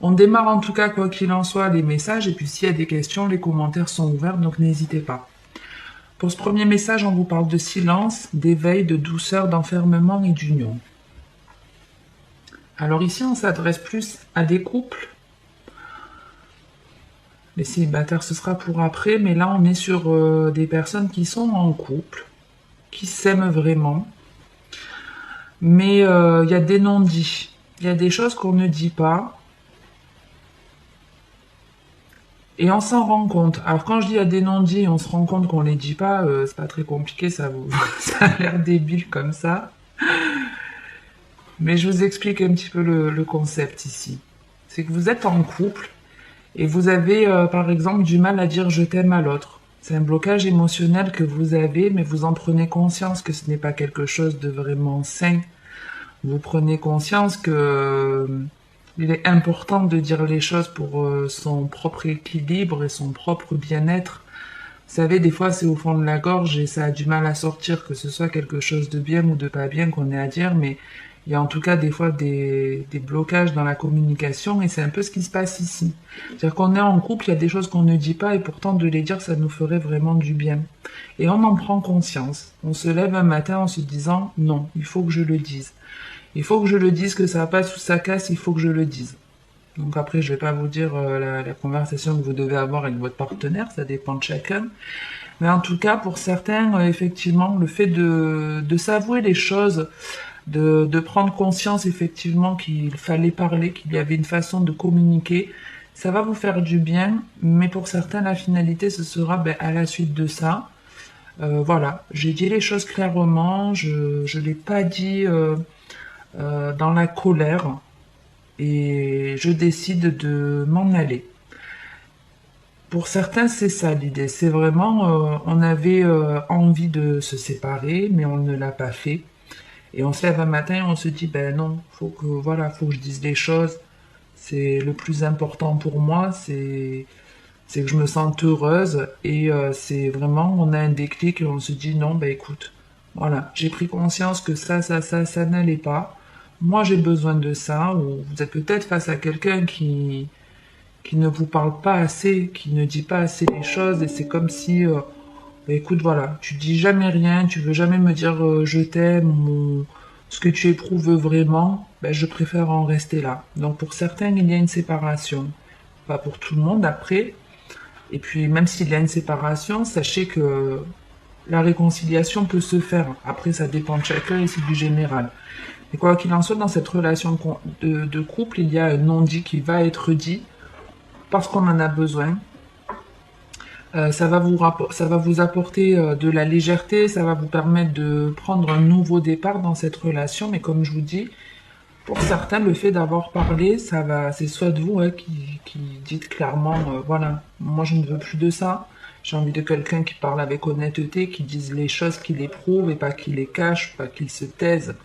On démarre en tout cas, quoi qu'il en soit, les messages, et puis s'il y a des questions, les commentaires sont ouverts, donc n'hésitez pas. Pour ce premier message, on vous parle de silence, d'éveil, de douceur, d'enfermement et d'union. Alors ici, on s'adresse plus à des couples. Les célibataires, ce sera pour après, mais là, on est sur des personnes qui sont en couple, qui s'aiment vraiment, mais il y a des non-dits. Il y a des choses qu'on ne dit pas, et on s'en rend compte. Alors quand je dis il y a des non-dits, on se rend compte qu'on les dit pas, c'est pas très compliqué, ça vous, ça a l'air débile comme ça. Mais je vous explique un petit peu le concept ici. C'est que vous êtes en couple et vous avez par exemple du mal à dire je t'aime à l'autre. C'est un blocage émotionnel que vous avez, mais vous en prenez conscience que ce n'est pas quelque chose de vraiment sain. Vous prenez conscience que il est important de dire les choses pour son propre équilibre et son propre bien-être. Vous savez, des fois c'est au fond de la gorge et ça a du mal à sortir, que ce soit quelque chose de bien ou de pas bien qu'on ait à dire, mais il y a en tout cas des fois des blocages dans la communication et c'est un peu ce qui se passe ici. C'est-à-dire qu'on est en couple, il y a des choses qu'on ne dit pas et pourtant de les dire ça nous ferait vraiment du bien. Et on en prend conscience. On se lève un matin en se disant non, il faut que je le dise. Il faut que je le dise, que ça va pas sous sa casse, il faut que je le dise. Donc après, je vais pas vous dire la conversation que vous devez avoir avec votre partenaire, ça dépend de chacun. Mais en tout cas, pour certains, effectivement, le fait de s'avouer les choses, de prendre conscience effectivement qu'il fallait parler, qu'il y avait une façon de communiquer, ça va vous faire du bien. Mais pour certains, la finalité, ce sera à la suite de ça. Voilà, j'ai dit les choses clairement, je l'ai pas dit dans la colère et je décide de m'en aller. Pour certains, c'est ça l'idée. C'est vraiment, on avait envie de se séparer, mais on ne l'a pas fait. Et on se lève un matin et on se dit, ben non, faut que je dise les choses. C'est le plus important pour moi, c'est que je me sente heureuse. Et c'est vraiment, on a un déclic et on se dit, non, ben écoute, voilà, j'ai pris conscience que ça n'allait pas. Moi, j'ai besoin de ça. Ou vous êtes peut-être face à quelqu'un qui ne vous parle pas assez, qui ne dit pas assez les choses, et c'est comme si, bah, écoute, voilà, tu dis jamais rien, tu veux jamais me dire je t'aime ou ce que tu éprouves vraiment, ben, je préfère en rester là. Donc pour certains, il y a une séparation, pas pour tout le monde après. Et puis même s'il y a une séparation, sachez que la réconciliation peut se faire. Après, ça dépend de chacun et c'est du général. Et quoi qu'il en soit, dans cette relation de couple, il y a un non-dit qui va être dit parce qu'on en a besoin. Ça va vous apporter de la légèreté, ça va vous permettre de prendre un nouveau départ dans cette relation. Mais comme je vous dis, pour certains, le fait d'avoir parlé, c'est soit de vous qui dites clairement, voilà, moi je ne veux plus de ça. J'ai envie de quelqu'un qui parle avec honnêteté, qui dise les choses qu'il éprouve et pas qu'il les cache, pas qu'il se taise.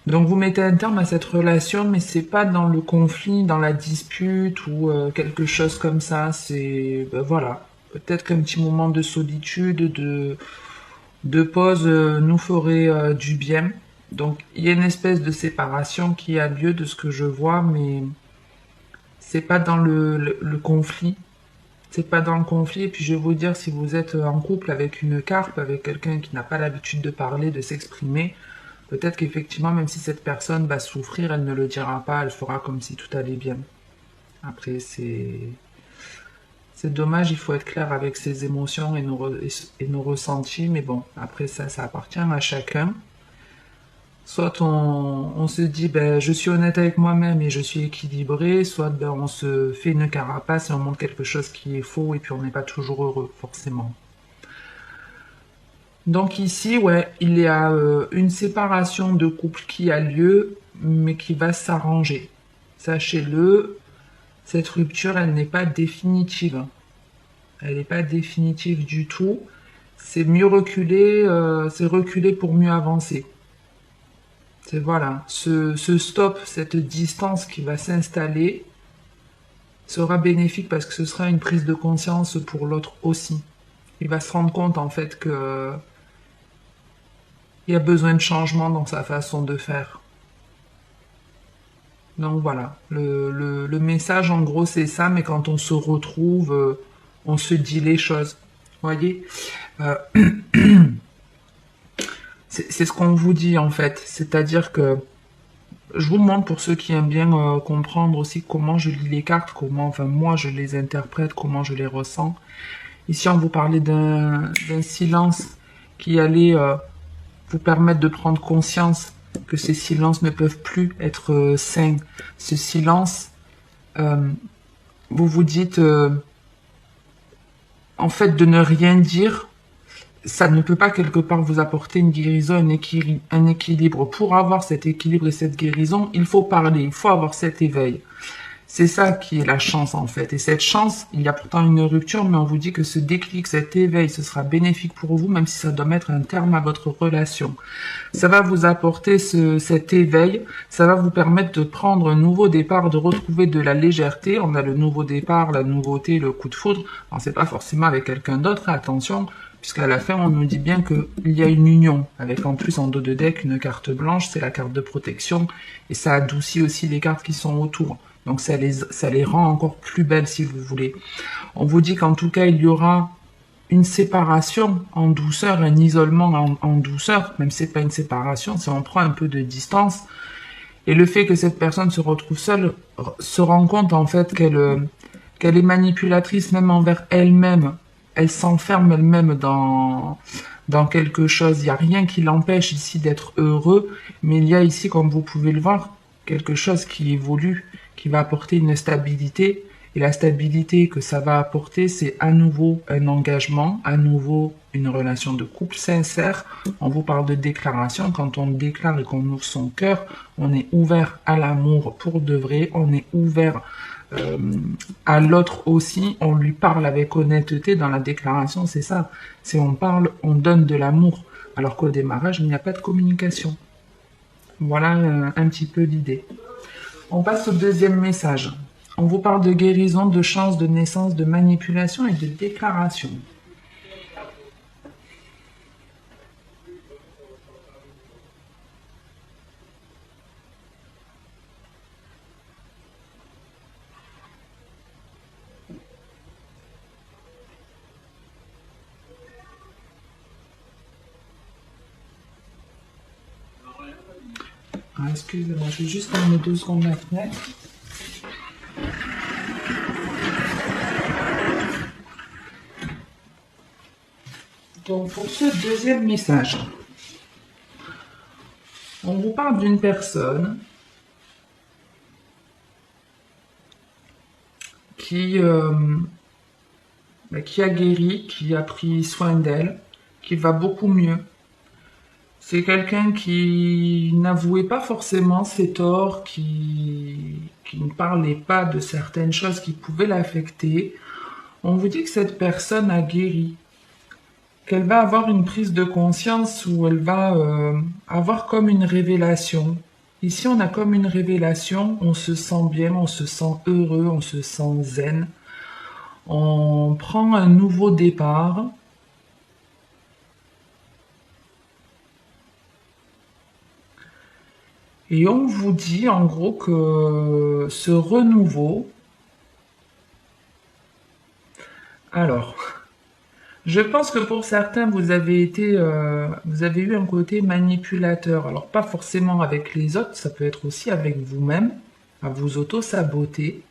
Donc vous mettez un terme à cette relation, mais c'est pas dans le conflit, dans la dispute ou quelque chose comme ça. C'est voilà, peut-être qu'un petit moment de solitude, de pause nous ferait du bien. Donc il y a une espèce de séparation qui a lieu de ce que je vois, mais c'est pas dans le conflit. C'est pas dans le conflit. Et puis je vais vous dire, si vous êtes en couple avec une carpe, avec quelqu'un qui n'a pas l'habitude de parler, de s'exprimer, peut-être qu'effectivement, même si cette personne va souffrir, elle ne le dira pas, elle fera comme si tout allait bien. Après, c'est dommage, il faut être clair avec ses émotions et nos ressentis, mais bon, après ça appartient à chacun. Soit on se dit, ben, je suis honnête avec moi-même et je suis équilibré, soit ben, on se fait une carapace et on montre quelque chose qui est faux et puis on n'est pas toujours heureux, forcément. Donc ici, ouais, il y a une séparation de couple qui a lieu, mais qui va s'arranger. Sachez-le, cette rupture, elle n'est pas définitive. Elle n'est pas définitive du tout. C'est mieux reculer, c'est reculer pour mieux avancer. C'est voilà, ce stop, cette distance qui va s'installer sera bénéfique parce que ce sera une prise de conscience pour l'autre aussi. Il va se rendre compte en fait que il y a besoin de changement dans sa façon de faire. Donc voilà, le message en gros c'est ça, mais quand on se retrouve, on se dit les choses. Voyez. Euh, c'est ce qu'on vous dit en fait, c'est-à-dire que je vous montre pour ceux qui aiment bien comprendre aussi comment je lis les cartes, comment, enfin moi je les interprète, comment je les ressens. Ici on vous parlait d'un silence qui allait vous permettre de prendre conscience que ces silences ne peuvent plus être sains. Ce silence, vous vous dites, en fait, de ne rien dire, ça ne peut pas quelque part vous apporter une guérison, un équilibre. Pour avoir cet équilibre et cette guérison, il faut parler, il faut avoir cet éveil. C'est ça qui est la chance en fait. Et cette chance, il y a pourtant une rupture, mais on vous dit que ce déclic, cet éveil, ce sera bénéfique pour vous, même si ça doit mettre un terme à votre relation. Ça va vous apporter cet éveil, ça va vous permettre de prendre un nouveau départ, de retrouver de la légèreté. On a le nouveau départ, la nouveauté, le coup de foudre. Alors c'est pas forcément avec quelqu'un d'autre, attention, puisqu'à la fin on nous dit bien qu'il y a une union, avec en plus en dos de deck une carte blanche, c'est la carte de protection, et ça adoucit aussi les cartes qui sont autour. Donc ça les rend encore plus belles si vous voulez. On vous dit qu'en tout cas il y aura une séparation en douceur, un isolement en douceur, même si c'est pas une séparation, si on prend un peu de distance. Et le fait que cette personne se retrouve seule se rend compte en fait qu'elle est manipulatrice même envers elle-même. Elle s'enferme elle-même dans quelque chose. Il n'y a rien qui l'empêche ici d'être heureux, mais il y a ici, comme vous pouvez le voir, quelque chose qui évolue, qui va apporter une stabilité. Et la stabilité que ça va apporter, c'est à nouveau un engagement, à nouveau une relation de couple sincère. On vous parle de déclaration. Quand on déclare et qu'on ouvre son cœur, on est ouvert à l'amour pour de vrai. On est ouvert à l'autre aussi. On lui parle avec honnêteté. Dans la déclaration, c'est ça. C'est on parle, on donne de l'amour. Alors qu'au démarrage, il n'y a pas de communication. Voilà un petit peu l'idée. On passe au deuxième message. On vous parle de guérison, de chance, de naissance, de manipulation et de déclaration. Ah, excusez-moi, je vais juste fermer 2 secondes la fenêtre. Donc pour ce deuxième message, on vous parle d'une personne qui a guéri, qui a pris soin d'elle, qui va beaucoup mieux. C'est quelqu'un qui n'avouait pas forcément ses torts, qui ne parlait pas de certaines choses qui pouvaient l'affecter. On vous dit que cette personne a guéri, qu'elle va avoir une prise de conscience où elle va avoir comme une révélation. Ici, on a comme une révélation, on se sent bien, on se sent heureux, on se sent zen. On prend un nouveau départ. Et on vous dit en gros que ce renouveau... Alors, je pense que pour certains, vous avez eu un côté manipulateur. Alors, pas forcément avec les autres, ça peut être aussi avec vous-même, à vous auto-saboter.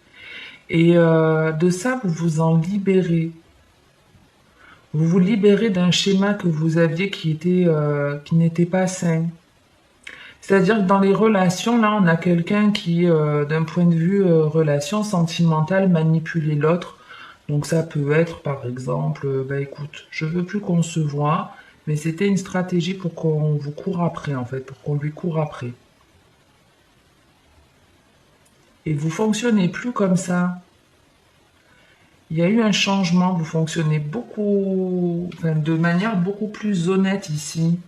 Et de ça, vous vous en libérez. Vous vous libérez d'un schéma que vous aviez qui n'était pas sain. C'est-à-dire que dans les relations, là, on a quelqu'un qui, d'un point de vue relation sentimentale, manipule l'autre. Donc ça peut être, par exemple, bah écoute, je veux plus qu'on se voit, mais c'était une stratégie pour qu'on vous court après, en fait, pour qu'on lui court après. Et vous fonctionnez plus comme ça. Il y a eu un changement, vous fonctionnez beaucoup, enfin, de manière beaucoup plus honnête ici.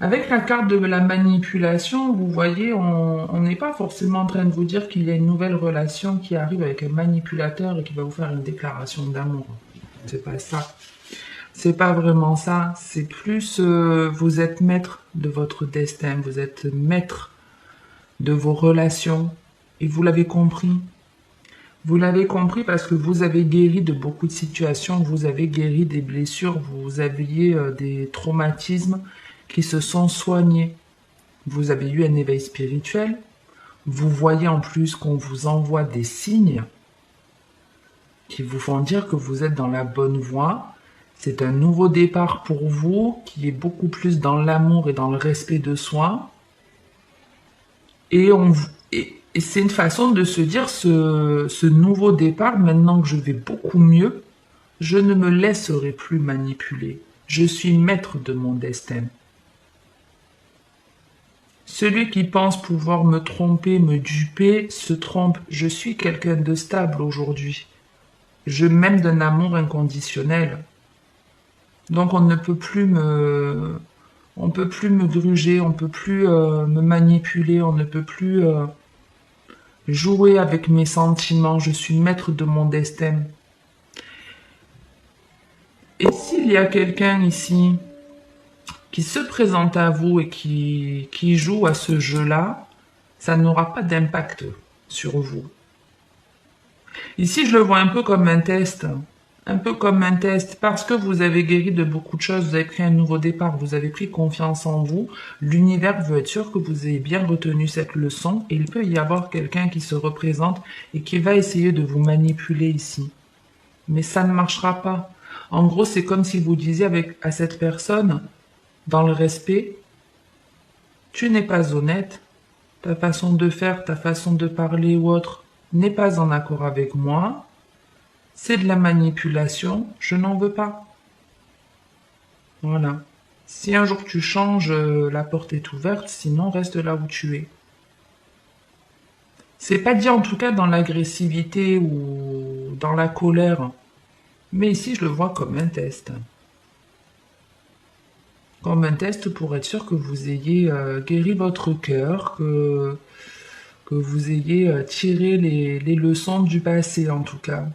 Avec la carte de la manipulation, vous voyez, on n'est pas forcément en train de vous dire qu'il y a une nouvelle relation qui arrive avec un manipulateur et qui va vous faire une déclaration d'amour. C'est pas ça. C'est pas vraiment ça. C'est plus vous êtes maître de votre destin, vous êtes maître de vos relations et vous l'avez compris. Vous l'avez compris parce que vous avez guéri de beaucoup de situations, vous avez guéri des blessures, vous aviez des traumatismes qui se sont soignés. Vous avez eu un éveil spirituel. Vous voyez en plus qu'on vous envoie des signes qui vous font dire que vous êtes dans la bonne voie. C'est un nouveau départ pour vous qui est beaucoup plus dans l'amour et dans le respect de soi. Et c'est une façon de se dire ce nouveau départ, maintenant que je vais beaucoup mieux, je ne me laisserai plus manipuler. Je suis maître de mon destin. Celui qui pense pouvoir me tromper, me duper, se trompe. Je suis quelqu'un de stable aujourd'hui. Je m'aime d'un amour inconditionnel. Donc on peut plus me gruger, on peut plus me manipuler, on ne peut plus jouer avec mes sentiments. Je suis maître de mon destin. Et s'il y a quelqu'un ici qui se présente à vous et qui joue à ce jeu-là, ça n'aura pas d'impact sur vous. Ici, je le vois un peu comme un test. Un peu comme un test, parce que vous avez guéri de beaucoup de choses, vous avez pris un nouveau départ, vous avez pris confiance en vous, l'univers veut être sûr que vous ayez bien retenu cette leçon, et il peut y avoir quelqu'un qui se représente et qui va essayer de vous manipuler ici. Mais ça ne marchera pas. En gros, c'est comme si vous disiez à cette personne, dans le respect, tu n'es pas honnête, ta façon de faire, ta façon de parler ou autre n'est pas en accord avec moi, c'est de la manipulation, je n'en veux pas. Voilà. Si un jour tu changes, la porte est ouverte, sinon reste là où tu es. C'est pas dit en tout cas dans l'agressivité ou dans la colère, mais ici je le vois comme un test. Comme un test pour être sûr que vous ayez guéri votre cœur, que vous ayez tiré les leçons du passé en tout cas.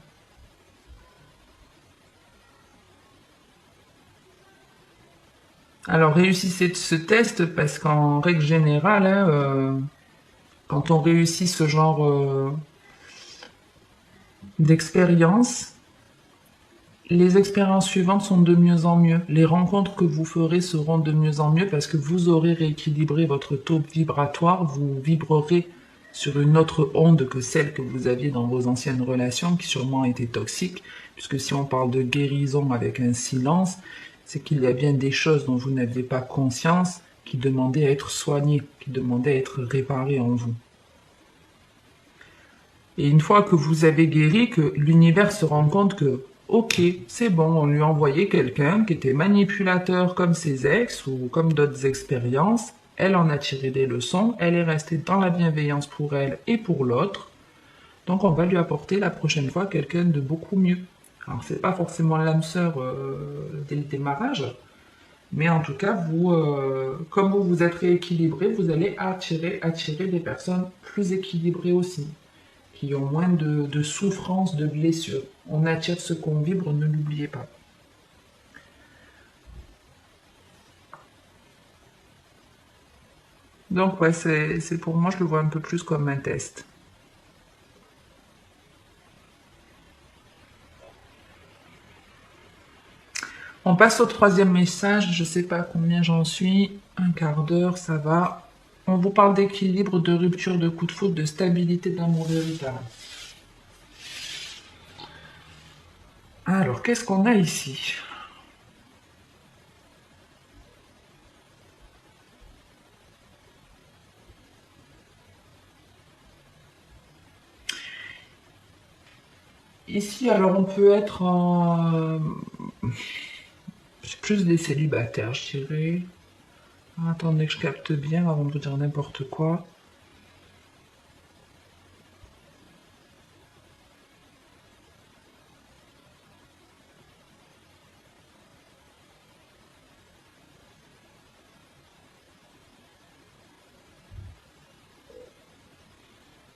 Alors réussissez ce test parce qu'en règle générale, hein, quand on réussit ce genre d'expérience, les expériences suivantes sont de mieux en mieux. Les rencontres que vous ferez seront de mieux en mieux parce que vous aurez rééquilibré votre taux vibratoire, vous vibrerez sur une autre onde que celle que vous aviez dans vos anciennes relations qui sûrement étaient toxiques, puisque si on parle de guérison avec un silence, c'est qu'il y a bien des choses dont vous n'aviez pas conscience qui demandaient à être soignées, qui demandaient à être réparées en vous. Et une fois que vous avez guéri, que l'univers se rend compte que, ok, c'est bon, on lui a envoyé quelqu'un qui était manipulateur comme ses ex ou comme d'autres expériences, elle en a tiré des leçons, elle est restée dans la bienveillance pour elle et pour l'autre, donc on va lui apporter la prochaine fois quelqu'un de beaucoup mieux. Alors c'est pas forcément l'âme sœur dès le démarrage, mais en tout cas, vous, comme vous vous êtes rééquilibré, vous allez attirer des personnes plus équilibrées aussi, qui ont moins de souffrance, de blessures. On attire ce qu'on vibre, ne l'oubliez pas. Donc ouais, c'est pour moi, je le vois un peu plus comme un test. On passe au troisième message, je sais pas combien j'en suis, un quart d'heure, ça va. On vous parle d'équilibre, de rupture, de coup de foudre, de stabilité, d'amour véritable. Alors, qu'est-ce qu'on a ici? Ici, alors on peut être en... C'est plus des célibataires, je dirais. Attendez que je capte bien avant de vous dire n'importe quoi.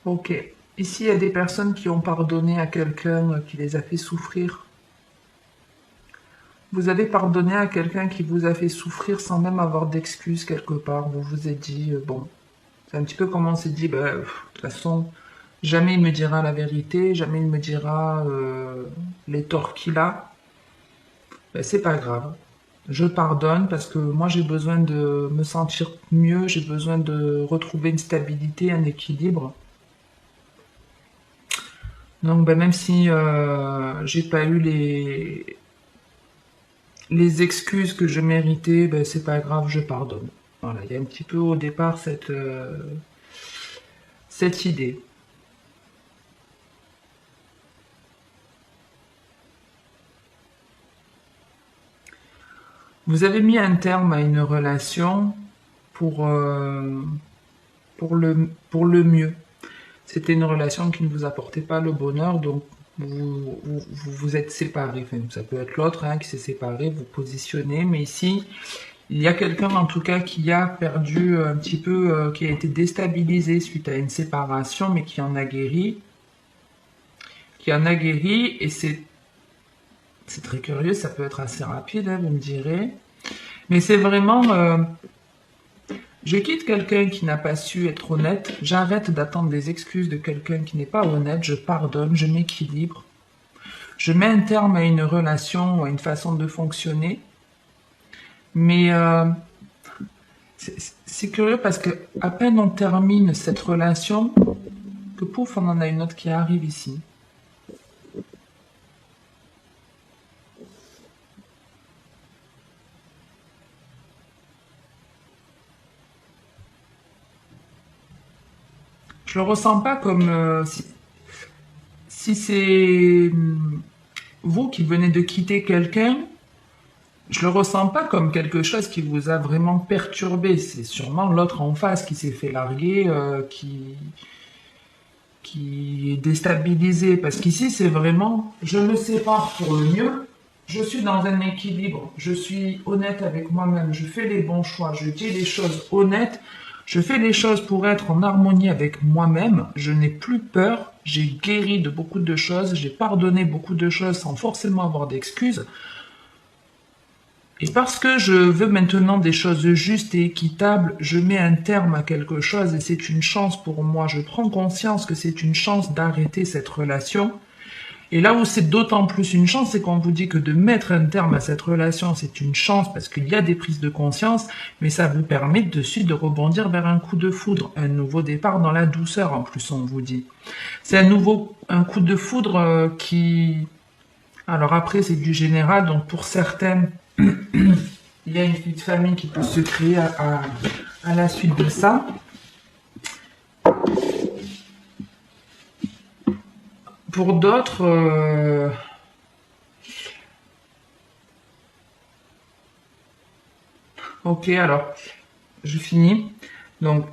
Ok. Ici, il y a des personnes qui ont pardonné à quelqu'un qui les a fait souffrir. Vous avez pardonné à quelqu'un qui vous a fait souffrir sans même avoir d'excuses quelque part. Vous vous êtes dit, bon, c'est un petit peu comme on s'est dit, bah, de toute façon, jamais il me dira la vérité, jamais il me dira les torts qu'il a. Ben, c'est pas grave. Je pardonne parce que moi j'ai besoin de me sentir mieux, j'ai besoin de retrouver une stabilité, un équilibre. Donc ben, même si j'ai pas eu les excuses que je méritais, ben, c'est pas grave, je pardonne. Voilà, il y a un petit peu au départ cette idée. Vous avez mis un terme à une relation pour, euh, pour le mieux. C'était une relation qui ne vous apportait pas le bonheur, donc vous êtes séparés. Enfin, ça peut être l'autre hein, qui s'est séparé, vous positionnez, mais ici, il y a quelqu'un en tout cas qui a perdu un petit peu, qui a été déstabilisé suite à une séparation, mais qui en a guéri. Qui en a guéri, et c'est très curieux, ça peut être assez rapide, hein, vous me direz. Mais c'est vraiment, je quitte quelqu'un qui n'a pas su être honnête, j'arrête d'attendre des excuses de quelqu'un qui n'est pas honnête, je pardonne, je m'équilibre, je mets un terme à une relation ou à une façon de fonctionner. Mais c'est curieux parce que à peine on termine cette relation, que pouf, on en a une autre qui arrive ici. Je le ressens pas comme si c'est vous qui venez de quitter quelqu'un, je le ressens pas comme quelque chose qui vous a vraiment perturbé. C'est sûrement l'autre en face qui s'est fait larguer, qui est déstabilisé. Parce qu'ici, c'est vraiment, je me sépare pour le mieux. Je suis dans un équilibre. Je suis honnête avec moi-même. Je fais les bons choix. Je dis les choses honnêtes. Je fais les choses pour être en harmonie avec moi-même. Je n'ai plus peur. J'ai guéri de beaucoup de choses. J'ai pardonné beaucoup de choses sans forcément avoir d'excuses. Et parce que je veux maintenant des choses justes et équitables, je mets un terme à quelque chose et c'est une chance pour moi. Je prends conscience que c'est une chance d'arrêter cette relation. Et là où c'est d'autant plus une chance, c'est qu'on vous dit que de mettre un terme à cette relation, c'est une chance parce qu'il y a des prises de conscience, mais ça vous permet de suite de rebondir vers un coup de foudre, un nouveau départ dans la douceur en plus on vous dit. C'est un coup de foudre qui, alors après c'est du général, donc pour certaines, il y a une vie de famille qui peut se créer à la suite de ça. Pour d'autres, ok, alors je finis. Donc,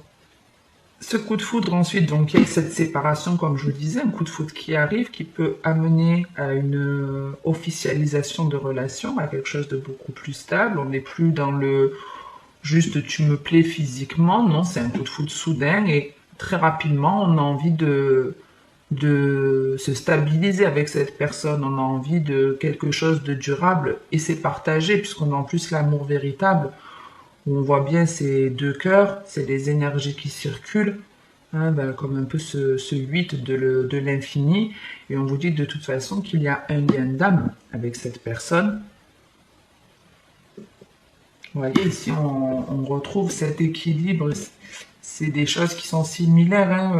ce coup de foudre ensuite, donc il y a cette séparation, comme je vous disais, un coup de foudre qui arrive, qui peut amener à une officialisation de relation, à quelque chose de beaucoup plus stable. On n'est plus dans le juste tu me plais physiquement, non, c'est un coup de foudre soudain et très rapidement on a envie de se stabiliser avec cette personne, on a envie de quelque chose de durable et c'est partagé puisqu'on a en plus l'amour véritable où on voit bien ces deux cœurs, c'est les énergies qui circulent, hein, ben, comme un peu ce 8 de l'infini et on vous dit de toute façon qu'il y a un lien d'âme avec cette personne. Vous voyez, ici, on retrouve cet équilibre. C'est des choses qui sont similaires. Hein,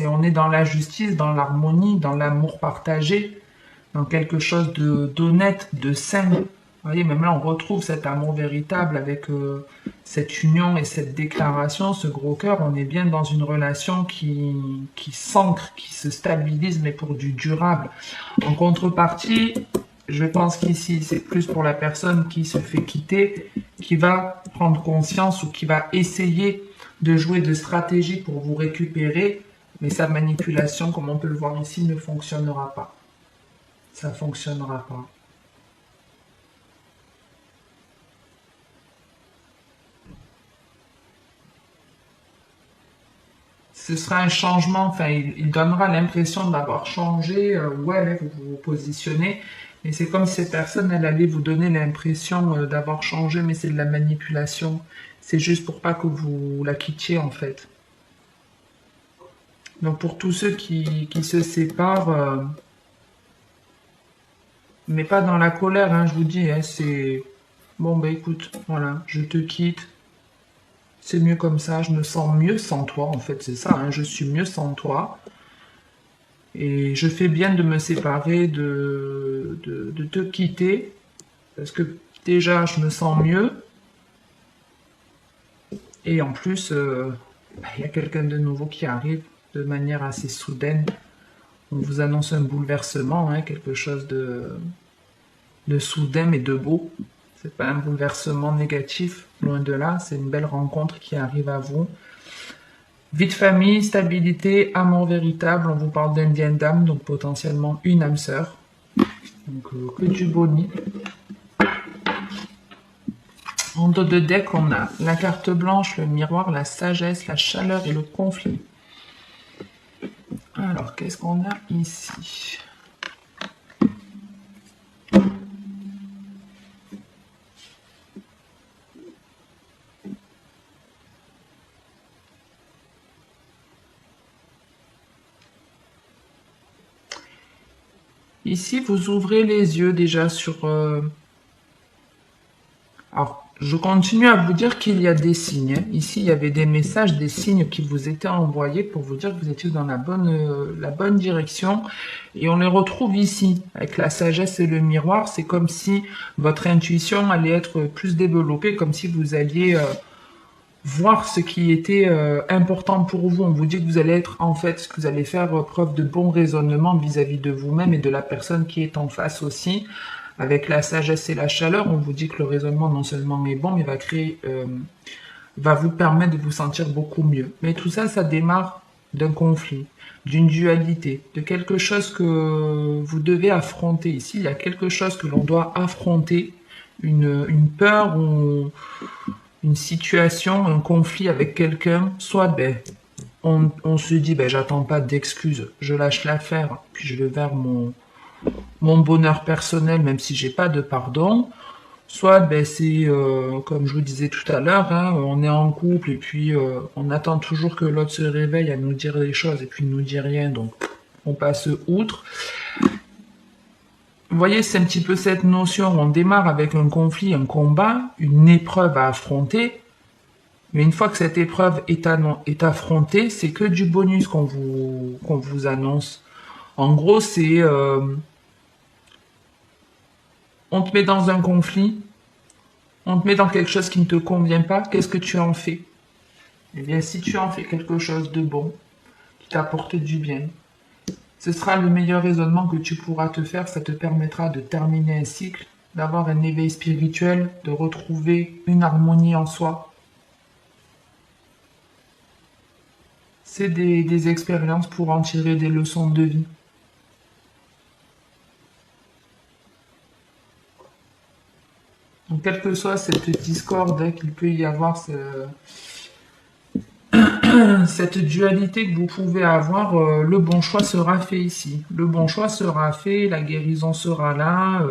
on est dans la justice, dans l'harmonie, dans l'amour partagé, dans quelque chose d'honnête, de sain. Vous voyez, même là, on retrouve cet amour véritable avec cette union et cette déclaration, ce gros cœur. On est bien dans une relation qui s'ancre, qui se stabilise, mais pour du durable. En contrepartie, je pense qu'ici, c'est plus pour la personne qui se fait quitter, qui va prendre conscience ou qui va essayer de jouer de stratégie pour vous récupérer, mais sa manipulation, comme on peut le voir ici, ne fonctionnera pas. Ça ne fonctionnera pas. Ce sera un changement, enfin, il donnera l'impression d'avoir changé, ouais, vous vous positionnez, Et c'est comme si cette personne, elle allait vous donner l'impression d'avoir changé, mais c'est de la manipulation. C'est juste pour pas que vous la quittiez, en fait. Donc pour tous ceux qui se séparent, mais pas dans la colère, hein, je vous dis, hein, c'est... Bon, bah écoute, voilà, je te quitte. C'est mieux comme ça, je me sens mieux sans toi, en fait, c'est ça, hein, je suis mieux sans toi. Et je fais bien de me séparer, de te quitter, parce que déjà, je me sens mieux. Et en plus, il y a quelqu'un de nouveau qui arrive de manière assez soudaine. On vous annonce un bouleversement, hein, quelque chose de soudain mais de beau. C'est pas un bouleversement négatif, loin de là. C'est une belle rencontre qui arrive à vous. Vie de famille, stabilité, amour véritable. On vous parle d'indienne d'âme, donc potentiellement une âme sœur. Donc que du boni. En dos de deck, on a la carte blanche, le miroir, la sagesse, la chaleur et le conflit. Alors, qu'est-ce qu'on a ici? Ici, vous ouvrez les yeux déjà sur... Alors, je continue à vous dire qu'il y a des signes, hein. Ici, il y avait des messages, des signes qui vous étaient envoyés pour vous dire que vous étiez dans la bonne direction. Et on les retrouve ici, avec la sagesse et le miroir. C'est comme si votre intuition allait être plus développée, comme si vous alliez voir ce qui était important pour vous. On vous dit que vous allez être, en fait, que vous allez faire preuve de bon raisonnement vis-à-vis de vous-même et de la personne qui est en face aussi. Avec la sagesse et la chaleur, on vous dit que le raisonnement non seulement est bon, mais va vous permettre de vous sentir beaucoup mieux. Mais tout ça, ça démarre d'un conflit, d'une dualité, de quelque chose que vous devez affronter. Ici, il y a quelque chose que l'on doit affronter, une peur ou une situation, un conflit avec quelqu'un, soit on se dit j'attends pas d'excuses, je lâche l'affaire, puis je vais vers mon bonheur personnel, même si j'ai pas de pardon. Soit c'est comme je vous disais tout à l'heure, hein, on est en couple et puis on attend toujours que l'autre se réveille à nous dire les choses et puis il nous dit rien, donc on passe outre. Vous voyez, c'est un petit peu cette notion, on démarre avec un conflit, un combat, une épreuve à affronter, mais une fois que cette épreuve est affrontée, c'est que du bonus qu'on vous annonce. En gros, c'est... on te met dans un conflit, on te met dans quelque chose qui ne te convient pas, qu'est-ce que tu en fais? Eh bien, si tu en fais quelque chose de bon, qui t'apporte du bien, ce sera le meilleur raisonnement que tu pourras te faire, ça te permettra de terminer un cycle, d'avoir un éveil spirituel, de retrouver une harmonie en soi. C'est des expériences pour en tirer des leçons de vie. Donc, quelle que soit cette discorde qu'il peut y avoir, cette dualité que vous pouvez avoir, le bon choix sera fait ici. Le bon choix sera fait, la guérison sera là,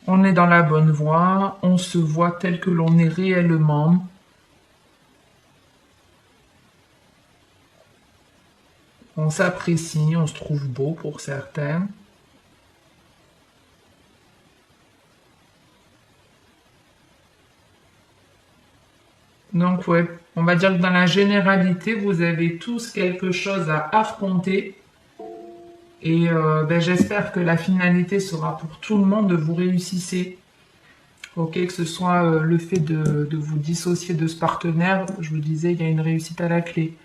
on est dans la bonne voie, on se voit tel que l'on est réellement. On s'apprécie, on se trouve beau pour certains. Donc ouais, on va dire que dans la généralité, vous avez tous quelque chose à affronter. Et j'espère que la finalité sera pour tout le monde, vous réussissez. Ok, que ce soit le fait de vous dissocier de ce partenaire, je vous disais, il y a une réussite à la clé.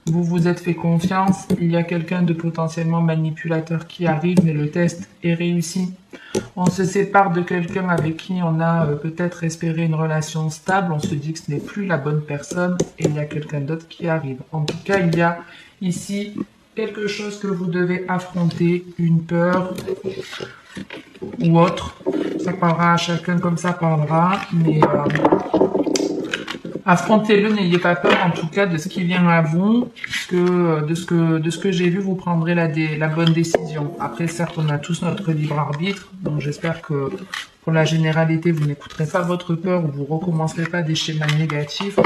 Vous vous êtes fait confiance, il y a quelqu'un de potentiellement manipulateur qui arrive, mais le test est réussi. On se sépare de quelqu'un avec qui on a peut-être espéré une relation stable, on se dit que ce n'est plus la bonne personne et il y a quelqu'un d'autre qui arrive. En tout cas, il y a ici quelque chose que vous devez affronter, une peur ou autre. Ça parlera à chacun comme ça parlera, mais Affrontez-le, n'ayez pas peur en tout cas de ce qui vient à vous, de ce que j'ai vu, vous prendrez la bonne décision. Après, certes, on a tous notre libre arbitre, donc j'espère que pour la généralité, vous n'écouterez pas votre peur ou vous recommencerez pas des schémas négatifs.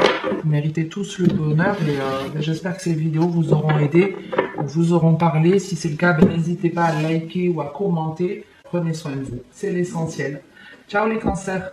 Vous méritez tous le bonheur et j'espère que ces vidéos vous auront aidé, vous auront parlé. Si c'est le cas, n'hésitez pas à liker ou à commenter. Prenez soin de vous, c'est l'essentiel. Ciao les cancers!